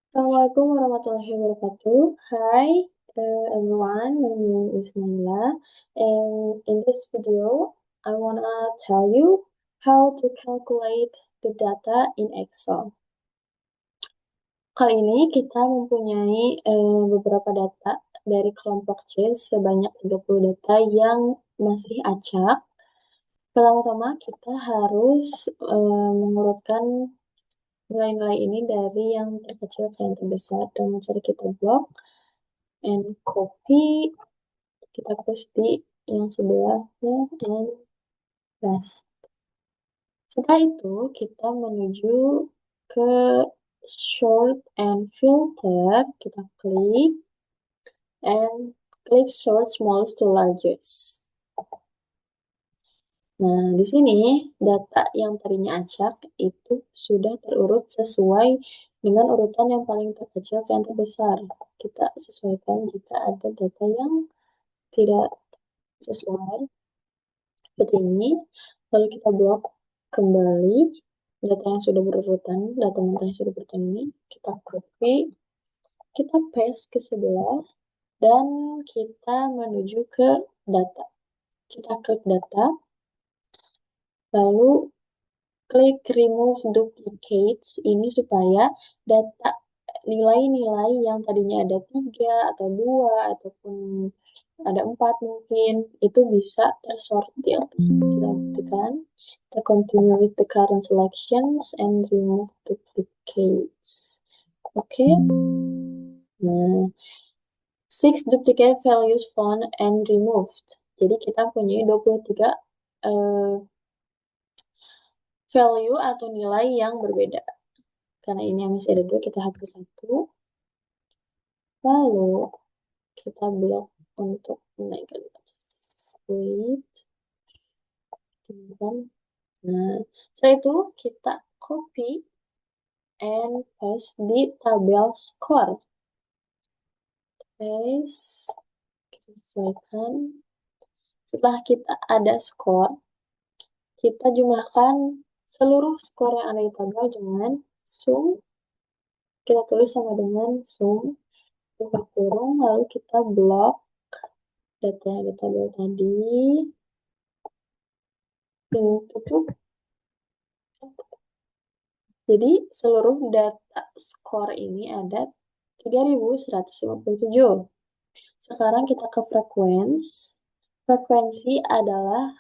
Assalamualaikum warahmatullahi wabarakatuh. Hi, everyone. My name is Naila, and in this video, I wanna tell you how to calculate the data in Excel. Kali ini kita mempunyai beberapa data dari kelompok C sebanyak 30 data yang masih acak. Pertama-tama kita harus mengurutkan nilai-nilai ini dari yang terkecil ke yang terbesar dengan cara kita blok and copy, kita paste di yang sebelahnya and paste. Setelah itu kita menuju ke sort and filter, kita klik and klik sort smallest to largest. Nah, di sini data yang tadinya acak itu sudah terurut sesuai dengan urutan yang paling terkecil ke yang terbesar. Kita sesuaikan jika ada data yang tidak sesuai seperti ini. Lalu kita blok kembali data yang sudah berurutan, data mentah yang sudah berurutan ini, kita copy, kita paste ke sebelah, dan kita menuju ke data. Kita klik data, lalu klik remove duplicates ini supaya data nilai-nilai yang tadinya ada 3 atau 2 ataupun ada 4 mungkin itu bisa tersortir. Kita buktikan. Kita continue with the current selections and remove duplicates. Oke. Nah, 6 duplicate values found and removed. Jadi kita punya 23 value atau nilai yang berbeda. Karena ini masih ada 2, kita hapus 1. Lalu kita blok untuk menaikkan wait. Nah, setelah itu kita copy and paste di tabel score. Paste, kita sesuaikan. Setelah kita ada score, kita jumlahkan seluruh skor yang ada di tabel dengan sum. Kita tulis sama dengan sum, buka kurung, lalu kita blok data yang di tabel tadi. Ini tutup. Jadi seluruh data skor ini ada 3157. Sekarang kita ke frekuensi. Frekuensi adalah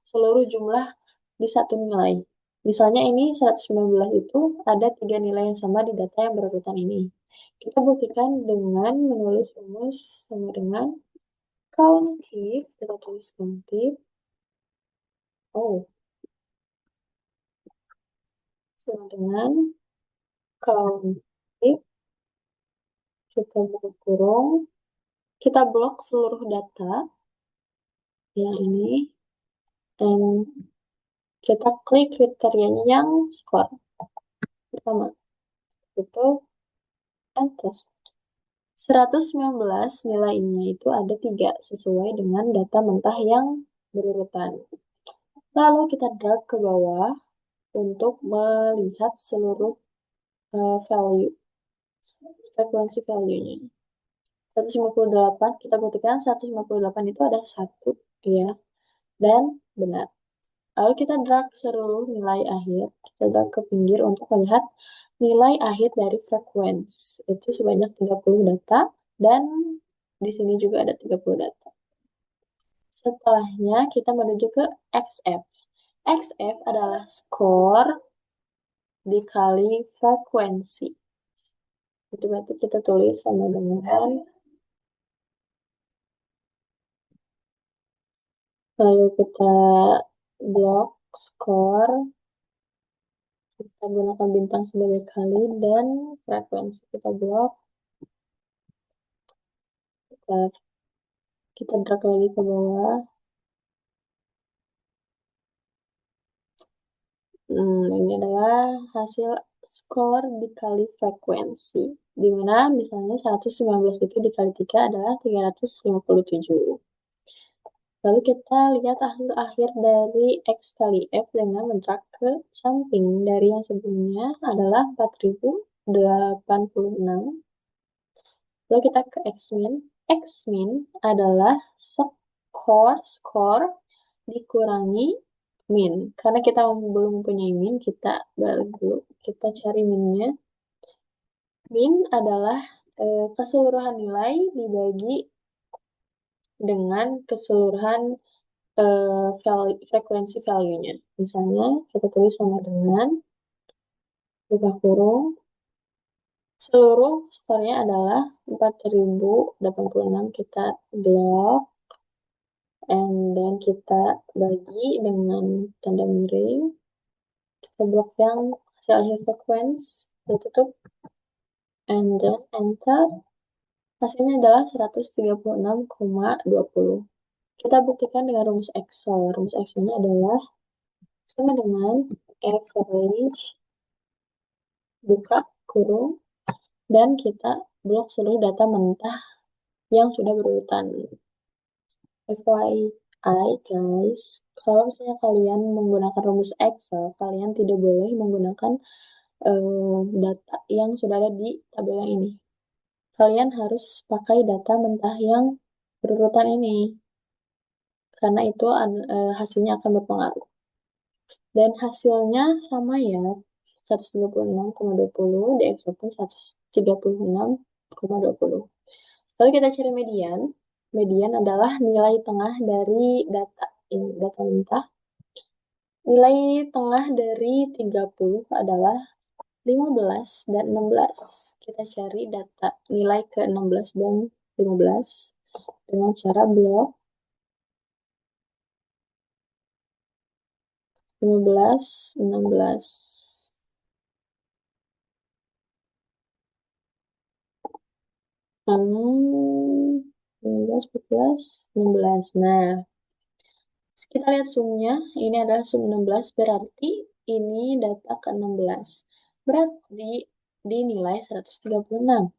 seluruh jumlah di satu nilai. Misalnya ini 119 itu ada 3 nilai yang sama di data yang berurutan ini. Kita buktikan dengan menulis rumus sama dengan countif. Kita tulis countif. Sama dengan countif. Kita buka kurung. Kita blok seluruh data yang ini. Dan kita klik kriterianya yang skor. Pertama, itu enter. 119 nilainya itu ada 3 sesuai dengan data mentah yang berurutan. Lalu kita drag ke bawah untuk melihat seluruh value, frekuensi value-nya. 158, kita buktikan 158 itu ada 1, ya, dan benar. Lalu kita drag seluruh nilai akhir, kita drag ke pinggir untuk melihat nilai akhir dari frekuensi. Itu sebanyak 30 data, dan di sini juga ada 30 data. Setelahnya kita menuju ke XF. XF adalah skor dikali frekuensi. Itu berarti kita tulis sama dengan lalu kita blok skor, kita gunakan bintang sebagai kali, dan frekuensi kita blok. Kita drag lagi ke bawah. Ini adalah hasil skor dikali frekuensi. Dimana misalnya 119 itu dikali 3 adalah 357. Lalu kita lihat hasil akhir dari X kali F dengan mendrag ke samping dari yang sebelumnya adalah 4000. 86. Lalu kita ke X-min. X-min adalah skor dikurangi min. Karena kita belum mempunyai min, kita balik dulu. Kita cari minnya. Min adalah keseluruhan nilai dibagi dengan keseluruhan frekuensi value-nya. Misalnya, kita tulis sama dengan buka kurung. Seluruh skornya adalah 4086. Kita blok. And then kita bagi dengan tanda miring. Kita blok yang hasil akhir frekuensi. Kita tutup. And then enter. Hasilnya adalah 136,20. Kita buktikan dengan rumus Excel. Rumus Excel-nya adalah sama dengan average buka kurung dan kita blok seluruh data mentah yang sudah berurutan. FYI guys, kalau misalnya kalian menggunakan rumus Excel, kalian tidak boleh menggunakan data yang sudah ada di tabel yang ini. Kalian harus pakai data mentah yang berurutan ini, karena itu hasilnya akan berpengaruh. Dan hasilnya sama ya, 136,20, di Excel pun 136,20. Lalu kita cari median. Median adalah nilai tengah dari data ini, data mentah. Nilai tengah dari 30 adalah 15 dan 16. Kita cari data nilai ke 16 dan 15 dengan cara blok 15, 16. 15, 14, 16. Nah, kita lihat zoom-nya. Ini adalah zoom 16, berarti ini data ke 16. Berarti dinilai 136.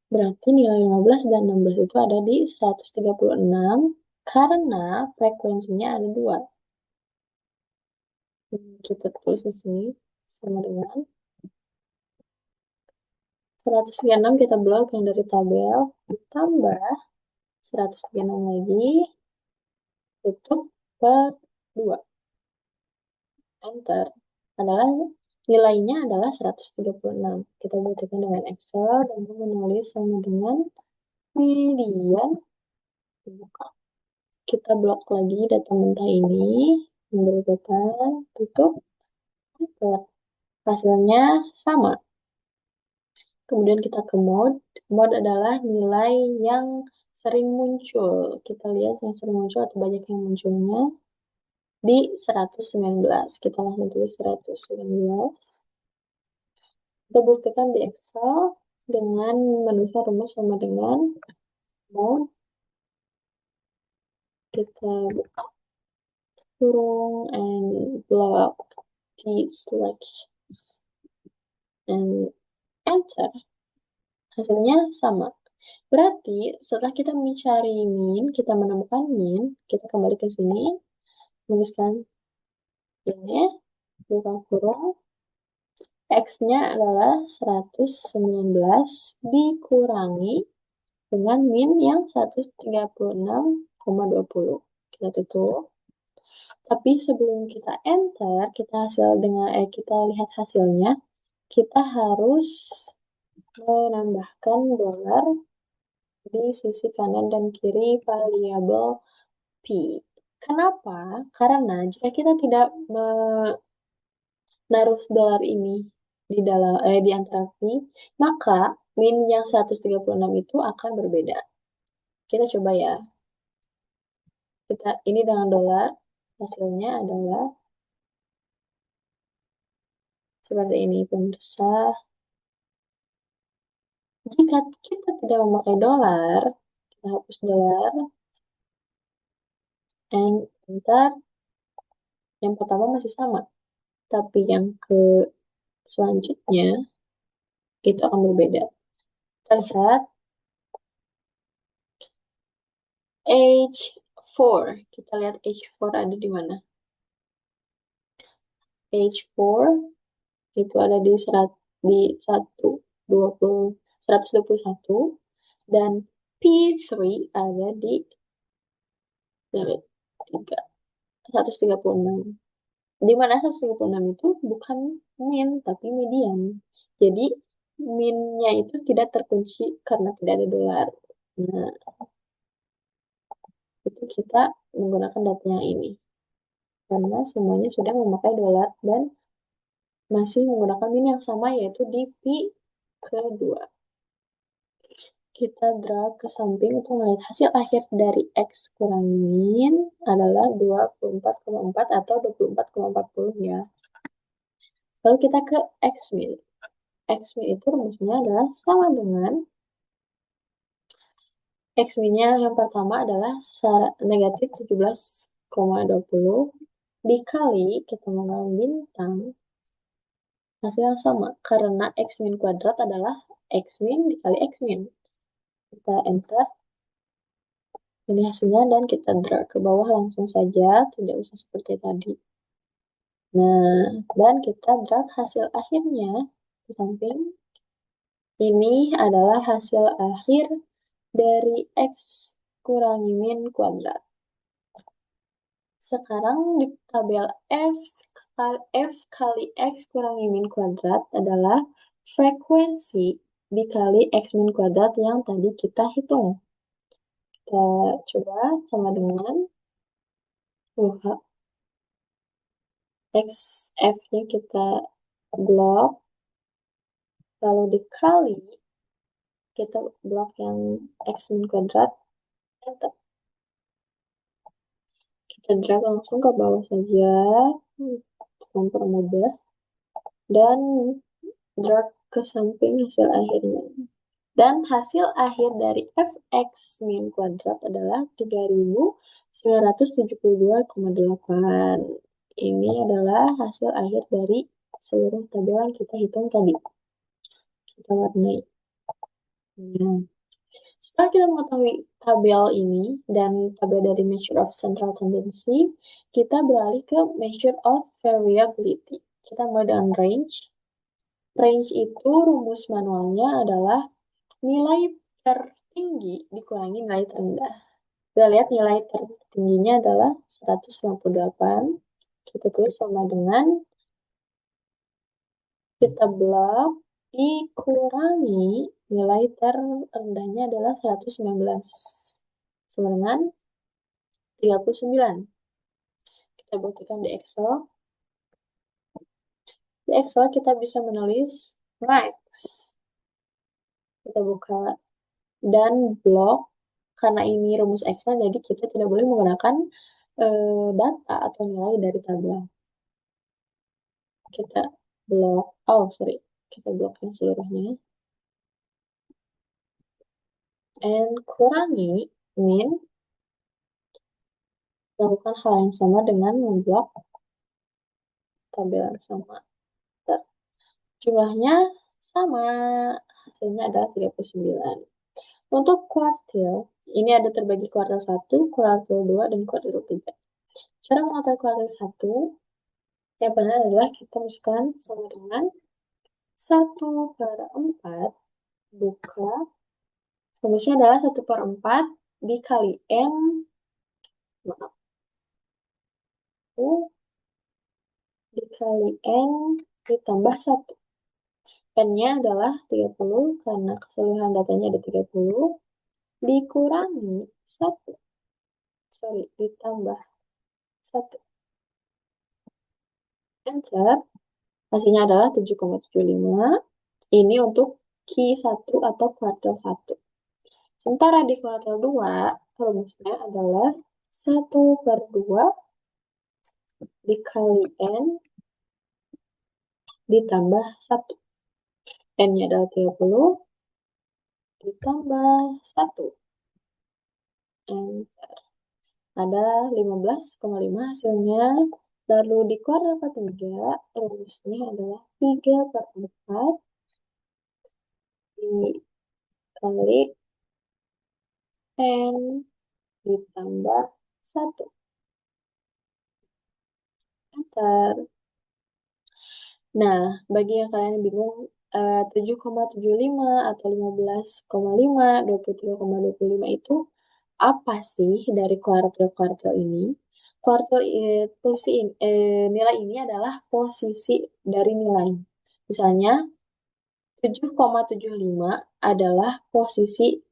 Berarti nilai 15 dan 16 itu ada di 136 karena frekuensinya ada 2. Kita tulis di sini sama dengan 136 kita blok yang dari tabel ditambah 136 lagi tutup per 2. Enter. Adalah nilainya adalah 136. Kita buktikan dengan Excel dan menulis sama dengan median. Buka. Kita blok lagi data mentah ini, memberitakan, tutup, enter. Hasilnya sama. Kemudian kita ke mode. Mode adalah nilai yang sering muncul. Kita lihat yang sering muncul atau banyak yang munculnya di 119. Kita langsung tulis 119. Kita buktikan di Excel dengan menuliskan rumus sama dengan mode. Kita buka kurung and block the selection and enter. Hasilnya sama. Berarti setelah kita mencari min, kita menemukan min, kita kembali ke sini, tuliskan ini, buka kurung, X-nya adalah 119 dikurangi dengan min yang 136,20. Kita tutup. Tapi sebelum kita enter, kita lihat hasilnya, kita harus menambahkan dolar di sisi kanan dan kiri variabel P. Kenapa? Karena jika kita tidak menaruh dolar ini di antara P, maka min yang 136 itu akan berbeda. Kita coba ya. Ini dengan dolar, hasilnya adalah seperti ini, pemirsa. Jika kita tidak memakai dolar, kita hapus dolar, and enter. Yang pertama masih sama, tapi yang ke selanjutnya itu akan berbeda. Kita lihat H4. Kita lihat H4 ada di mana. H4 itu ada di 1. 121 dan P3 ada di dari 136. Di mana 136 itu bukan min, tapi median. Jadi, min-nya itu tidak terkunci karena tidak ada dolar. Nah, itu kita menggunakan data yang ini. Karena semuanya sudah memakai dolar dan masih menggunakan min yang sama, yaitu di P kedua. Kita drag ke samping untuk melihat hasil akhir dari X kurangi min adalah 24,4 atau 24,40 ya. Lalu kita ke X min. X min itu rumusnya adalah sama dengan X min-nya yang pertama adalah negatif 17,20 dikali kita mengambil bintang hasil yang sama karena X min kuadrat adalah X min dikali X min. Kita enter ini hasilnya dan kita drag ke bawah langsung saja, tidak usah seperti tadi. Nah, dan kita drag hasil akhirnya di samping. Ini adalah hasil akhir dari X kurangi min kuadrat. Sekarang di tabel F kali X kurangi min kuadrat adalah frekuensi dikali X min kuadrat yang tadi kita hitung. Kita coba sama dengan X F-nya kita blok, lalu dikali kita blok yang X min kuadrat, enter. Kita drag langsung ke bawah saja, mempermudah, dan drag ke samping hasil akhirnya. Dan hasil akhir dari fx min kuadrat adalah 3972,8. Ini adalah hasil akhir dari seluruh tabel yang kita hitung tadi. Kita warnai. Nah, setelah kita mengetahui tabel ini dan tabel dari measure of central tendency, kita beralih ke measure of variability. Kita mulai dengan range. Range itu rumus manualnya adalah nilai tertinggi dikurangi nilai terendah. Kita lihat nilai tertingginya adalah 158. Kita tulis sama dengan kita blok dikurangi nilai terendahnya adalah 119. Sama dengan 39. Kita buktikan di Excel. Di Excel kita bisa menulis max. Kita buka dan blok. Karena ini rumus Excel, jadi kita tidak boleh menggunakan data atau nilai dari tabel. Kita blok, kita blokkan seluruhnya. And kurangi min, lakukan hal yang sama dengan memblok tabel yang sama. Jumlahnya sama, hasilnya adalah 39. Untuk kuartil, ini ada terbagi kuartil 1, kuartil 2, dan kuartil 3. Cara mengetahui kuartil 1, yang benar adalah kita masukkan sama dengan 1/4 buka, rumusnya adalah 1/4 dikali N, maaf, dikali N ditambah 1. N-nya adalah 30, karena keseluruhan datanya ada 30, dikurangi 1. Ditambah 1. Enter. Hasilnya adalah 7,75. Ini untuk Q1 atau kuartil 1. Sementara di kuartil 2, rumusnya adalah 1/2 dikali N ditambah 1. N-nya adalah 30 ditambah 1. Enter. Ada 15,5 hasilnya. Lalu di kuartil ketiga, rumusnya adalah 3/4 dikali N ditambah 1. Enter. Nah, bagi yang kalian bingung 7,75 atau 15,5, 23,25 itu apa sih dari kuartil-kuartil ini? Nilai ini adalah posisi dari nilai. Misalnya 7,75 adalah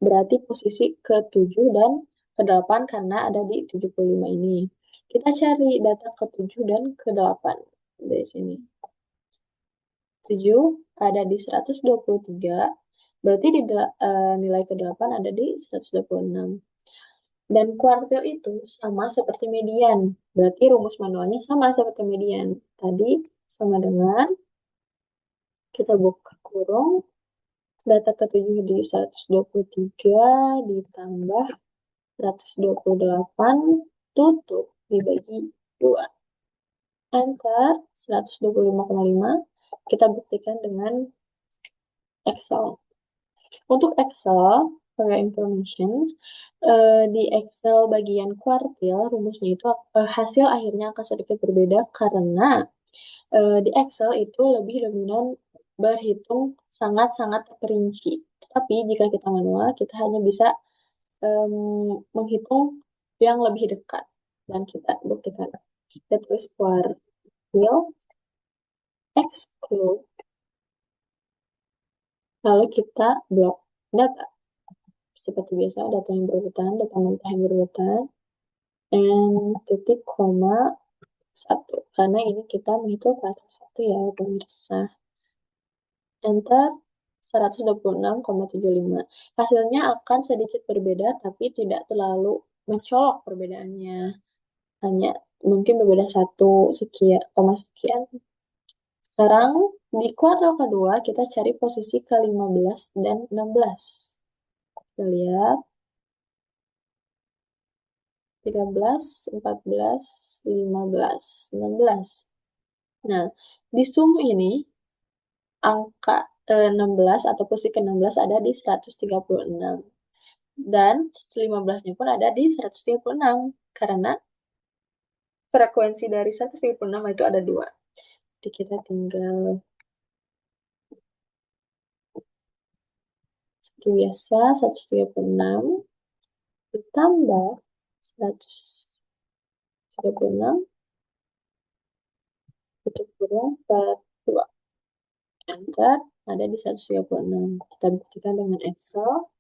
berarti posisi ke-7 dan ke-8 karena ada di 75 ini. Kita cari data ke-7 dan ke-8 dari sini. 7 ada di 123, berarti nilai ke-8 ada di 126. Dan kuartil itu sama seperti median, berarti rumus manualnya sama seperti median. Tadi sama dengan, kita buka kurung, data ke-7 di 123 ditambah 128 tutup dibagi 2. Enter 125,5. Kita buktikan dengan Excel. Untuk Excel, for your information, di Excel bagian kuartil, rumusnya itu hasil akhirnya akan sedikit berbeda karena di Excel itu lebih dominan berhitung sangat-sangat terperinci. Tapi jika kita manual, kita hanya bisa menghitung yang lebih dekat. Dan kita buktikan. Kita tulis kuartil, exclude, lalu kita blok data. Seperti biasa, data yang berurutan, data mentah yang berurutan, and titik koma 1. Karena ini kita menghitung kuartil 1 ya, pemirsa. Enter 126,75. Hasilnya akan sedikit berbeda, tapi tidak terlalu mencolok perbedaannya. Hanya mungkin berbeda 1 sekian, koma sekian. Sekarang di kuartal kedua kita cari posisi ke-15 dan 16. Kita lihat 13, 14, 15, 16. Nah, di sum ini angka 16 atau posisi ke-16 ada di 136. Dan 15-nya pun ada di 136 karena frekuensi dari 136 itu ada 2. Jadi kita tinggal seperti biasa 136 ditambah 136 tutup kurung per 2. Enter ada di 136. Kita buktikan dengan Excel.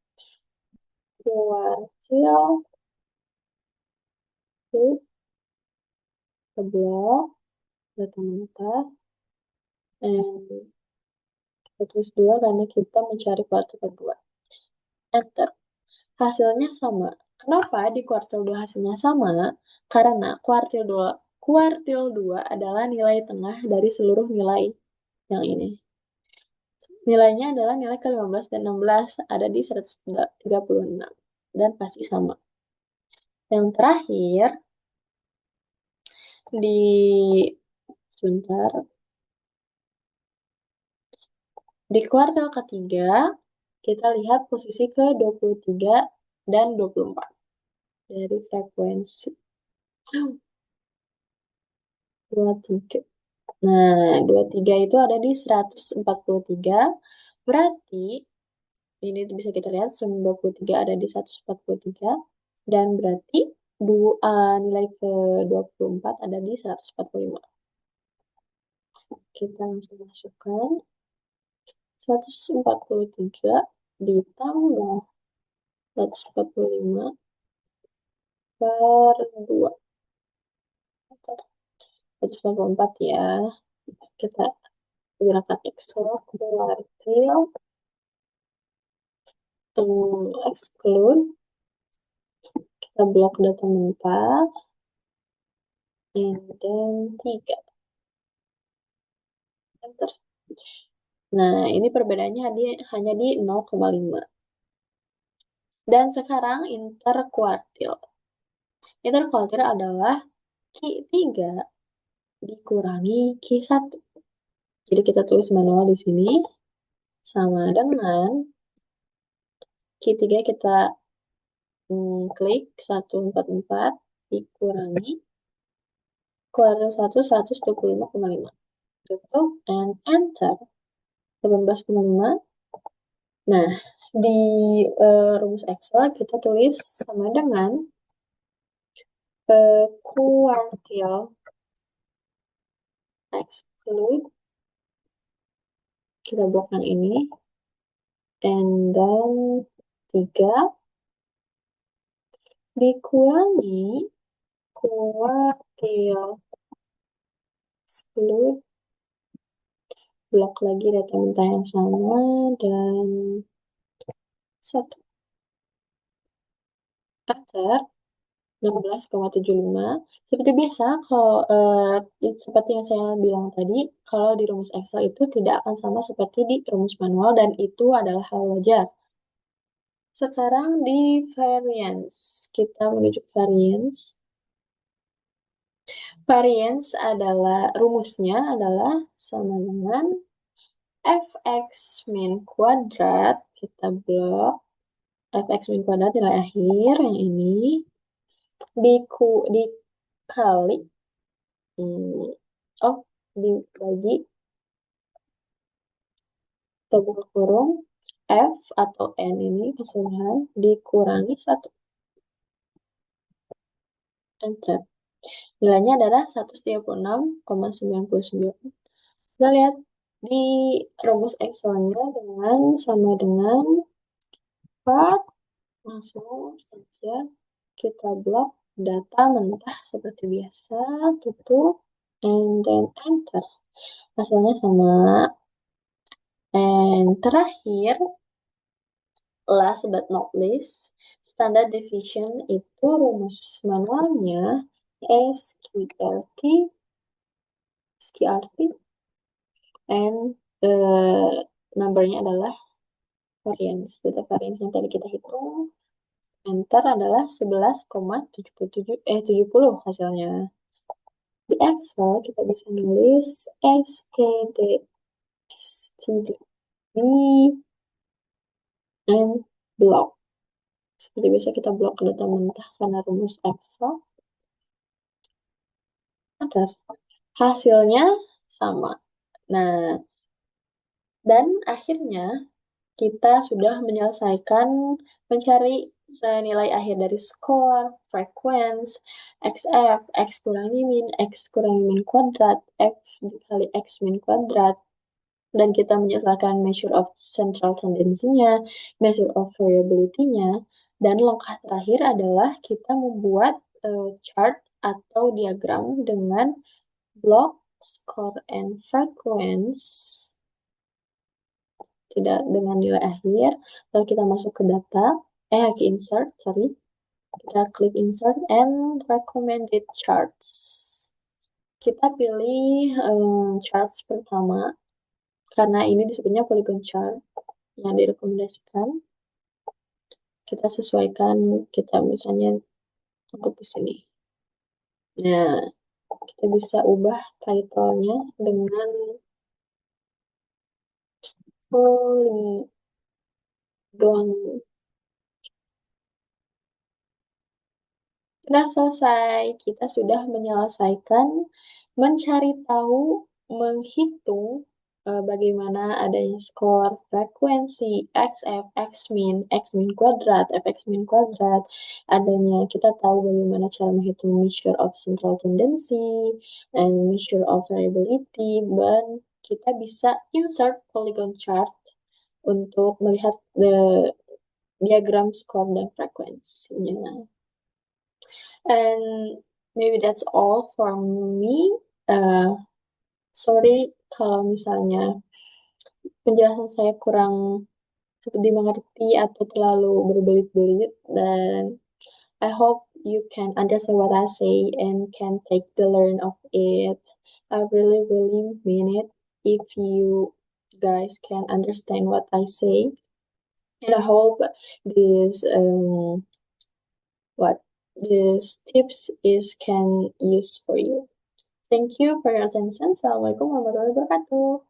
Kuartil sebelah data mentah and kita tulis 2 karena kita mencari kuartil kedua. Enter. Hasilnya sama. Kenapa di kuartil 2 hasilnya sama? Karena kuartil 2 adalah nilai tengah dari seluruh nilai yang ini. Nilainya adalah nilai ke-15 dan 16 ada di 136 dan pasti sama. Yang terakhir di kuartal ketiga kita lihat posisi ke-23 dan 24 dari frekuensi 23. Nah, 23 itu ada di 143. Berarti ini bisa kita lihat sum 23 ada di 143 dan berarti nilai ke-24 ada di 145. Kita langsung masukkan 143 ditambah 145 per 2. 194 ya. Kita gunakan Excel kuartil exclude. Kita blok data mentah. And then 3. Enter. Nah, ini perbedaannya hanya di 0,5. Dan sekarang interkuartil. Interkuartil adalah Q3 dikurangi Q1. Jadi kita tulis manual di sini sama dengan Q3 kita klik 144 dikurangi kuartil 1 125,5. Tutup and enter. 18,5. Nah, di rumus Excel kita tulis sama dengan kuartil exclude, kita blokkan ini, and then 3 dikurangi kuartil exclude, blok lagi data mentah yang sama, dan 1. Enter. 16,75. Seperti biasa, kalau seperti yang saya bilang tadi, kalau di rumus Excel itu tidak akan sama seperti di rumus manual, dan itu adalah hal wajar. Sekarang di variance, kita menuju variance. Variance adalah, rumusnya adalah sama dengan fx min kuadrat, kita blok, fx min kuadrat nilai akhir, yang ini, dikali, dibagi, kita buka kurung, f atau n ini keseluruhan dikurangi 1. Enter. Nilainya adalah 136,99. Kita lihat di rumus Excel-nya dengan sama dengan 4. Langsung saja kita blok data mentah seperti biasa, tutup, and then enter. Hasilnya sama. And terakhir, last but not least, standard deviation itu rumus manualnya SQRT, and numbernya adalah variance. Data variance yang tadi kita hitung, enter, adalah 11,70 hasilnya. Di Excel kita bisa nulis std and block. Seperti biasa kita blok data mentah karena rumus Excel. Enter. Hasilnya sama. Nah, dan akhirnya kita sudah menyelesaikan mencari nilai akhir dari skor, frekuensi, XF, X kurangi min, X kurangi min kuadrat, F dikali X min kuadrat, dan kita menyelesaikan measure of central tendency-nya, measure of variability-nya, dan langkah terakhir adalah kita membuat chart atau diagram dengan block, score, and frequency, tidak dengan nilai akhir. Lalu kita masuk ke data, ke insert, kita klik insert and recommended charts. Kita pilih charts pertama, karena ini disebutnya polygon chart yang direkomendasikan. Kita sesuaikan, kita misalnya untuk di sini. Nah, kita bisa ubah title-nya dengan polygon. Sudah selesai, kita sudah menyelesaikan mencari tahu, menghitung bagaimana adanya skor, frekuensi, XF, X min kuadrat, FX min kuadrat, adanya, kita tahu bagaimana cara menghitung measure of central tendency, and measure of variability, dan kita bisa insert polygon chart untuk melihat diagram skor dan frekuensinya. And maybe that's all for me. Sorry kalau misalnya penjelasan saya kurang dimengerti atau terlalu berbelit-belit, dan I hope you can understand what I say and can take the learn of it. I really, really mean it if you guys can understand what I say. And I hope this tips can use for you. Thank you for your attention. Assalamualaikum warahmatullahi wabarakatuh.